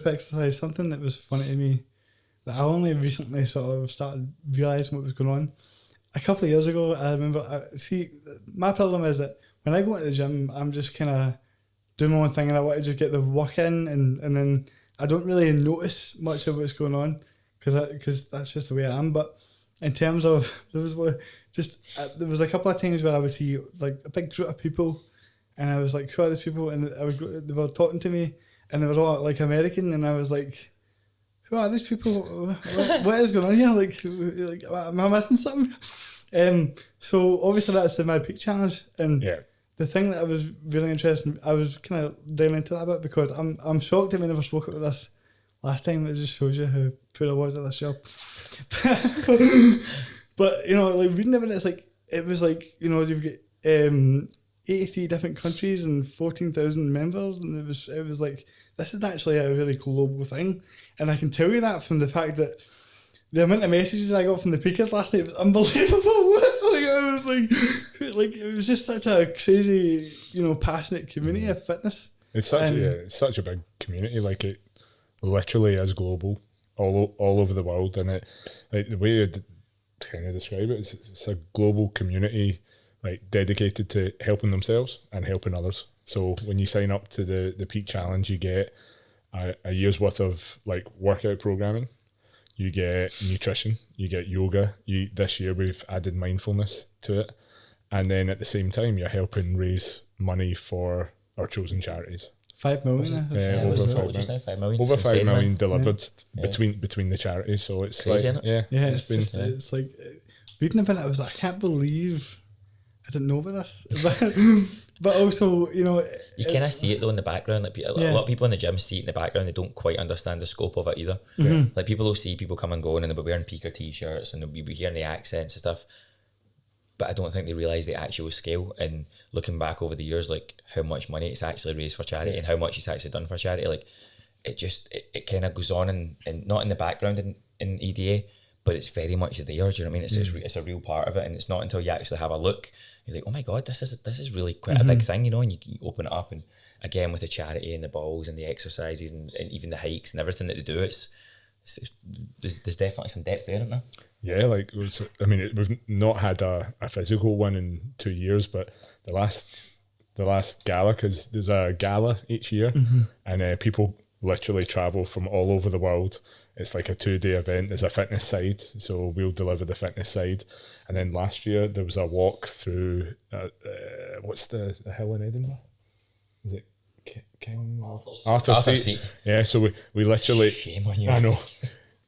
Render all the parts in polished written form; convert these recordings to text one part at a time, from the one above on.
group exercise, something that was funny to me that I only recently sort of started realising what was going on. A couple of years ago, I remember, my problem is that when I go into the gym, I'm just kind of doing my own thing and I want to just get the work in and then I don't really notice much of what's going on because that's just the way I am. But in terms of, there was a couple of times where I would see like a big group of people and I was like, who are these people? And they were talking to me and they were all like American and I was like, who are these people? What is going on here? Like, am I missing something? So obviously that's the Mad Peak Challenge, and the thing that I was really interested in, I was kind of diving into that a bit because I'm shocked that we never spoke about this last time. It just shows you how poor I was at this job. But you know, like reading about it, it's like it was like, you know, you've got 83 different countries and 14,000 members, and it was like, this is actually a really global thing. And I can tell you that from the fact that the amount of messages I got from the peakers last night was unbelievable. Like I was like it was just such a crazy, you know, passionate community of fitness. It's such a big community. Like it literally is global, all over the world, and it, like the way I'd kind of describe it, it's a global community, like dedicated to helping themselves and helping others. So when you sign up to the Peak Challenge, you get a year's worth of like workout programming, you get nutrition, you get yoga. This year we've added mindfulness to it, and then at the same time you're helping raise money for our chosen charities. 5 million. Over 5 million delivered between the charities. So it's crazy, like, it's like reading about it, I was like, I can't believe I didn't know about this. But also, you know, you kind of see it though in the background. Like a lot of people in the gym see it in the background. They don't quite understand the scope of it either. Like people will see people come and go and they'll be wearing peaker t-shirts and they'll be hearing the accents and stuff. But I don't think they realise the actual scale, and looking back over the years, like how much money it's actually raised for charity and how much it's actually done for charity. Like it kind of goes on and not in the background in EDA, but it's very much there. Do you know what I mean? It's a real part of it, and it's not until you actually have a look, you're like, oh my God, this is really quite a big thing, you know, and you open it up, and again with the charity and the balls and the exercises and even the hikes and everything that they do, there's definitely some depth there, isn't there? Yeah, like we've not had a physical one in 2 years, but the last gala, because there's a gala each year, and people literally travel from all over the world. It's like a 2-day event. There's a fitness side, so we'll deliver the fitness side. And then last year there was a walk through, what's the hill in Edinburgh? Is it King Arthur Street? Yeah, so we literally... Shame on you. I know.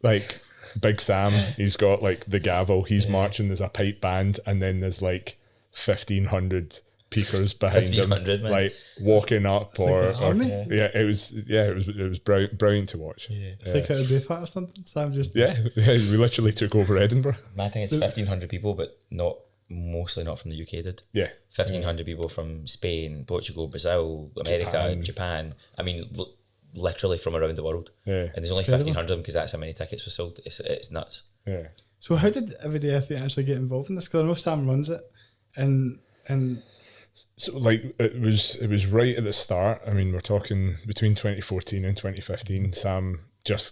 Like, Big Sam, he's got like the gavel, he's marching, there's a pipe band, and then there's like 1,500 peakers behind him, man. like walking up, it was brilliant to watch. It's like a Braveheart or something. Sam just we literally took over Edinburgh. I think it's 1,500 people, but mostly not from the UK. 1,500 people from Spain, Portugal, Brazil, America, Japan. I mean, literally from around the world. And there's only 1,500 of them because that's how many tickets were sold. It's nuts. So how did Everyday Athlete actually get involved in this? Because I know Sam runs it, and so like it was right at the start. I mean, we're talking between 2014 and 2015. Sam just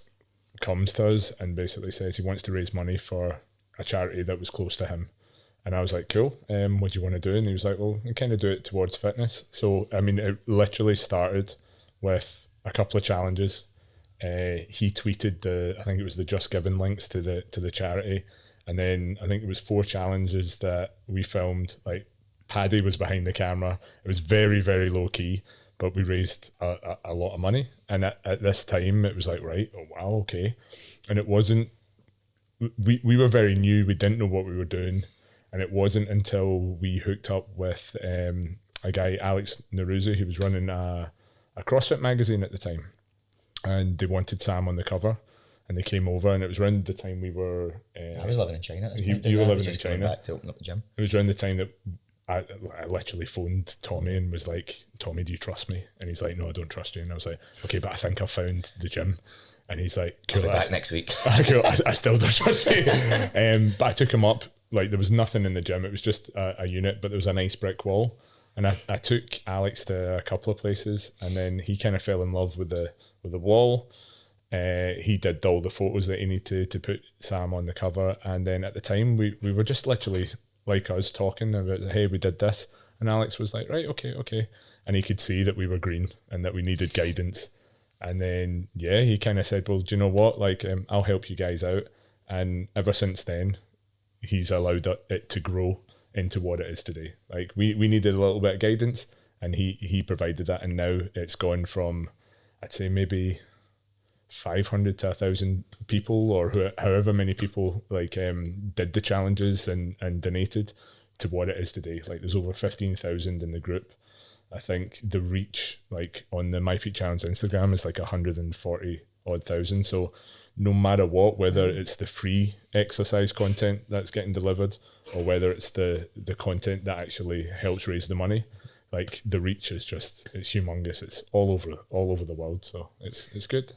comes to us and basically says he wants to raise money for a charity that was close to him. And I was like, cool, what do you want to do? And he was like, well, I kind of do it towards fitness. So, I mean, it literally started with a couple of challenges. He tweeted I think it was the Just Giving links to the charity. And then I think it was 4 challenges that we filmed. Like, Paddy was behind the camera. It was very, very low key, but we raised a lot of money. And at this time, it was like, right, oh wow, okay. And it wasn't, we were very new. We didn't know what we were doing. And it wasn't until we hooked up with a guy, Alex Naruzi, who was running a CrossFit magazine at the time. And they wanted Sam on the cover. And they came over, and it was around the time we were... I was living in China. You were living in China. Back to open up the gym. It was around the time that I literally phoned Tommy and was like, Tommy, do you trust me? And he's like, no, I don't trust you. And I was like, okay, but I think I've found the gym. And he's like, cool. I'll be back next week. Cool, I still don't trust you. But I took him up. Like, there was nothing in the gym. It was just a unit, but there was a nice brick wall. And I took Alex to a couple of places, and then he kind of fell in love with the wall. He did all the photos that he needed to put Sam on the cover, and then at the time we were just literally like us talking about, hey, we did this, and Alex was like, right, okay, and he could see that we were green and that we needed guidance, and then he kind of said, well, do you know what, like, I'll help you guys out, and ever since then he's allowed it to grow into what it is today. Like we needed a little bit of guidance, and he provided that, and now it's gone from, I'd say maybe 500 to 1,000 people, or however many people did the challenges and donated, to what it is today. Like there's over 15,000 in the group. I think the reach like on the My Peak Challenge Instagram is like 140 odd thousand. So no matter what, whether it's the free exercise content that's getting delivered, or whether it's the content that actually helps raise the money, like the reach is just, it's humongous. It's all over the world. So it's good.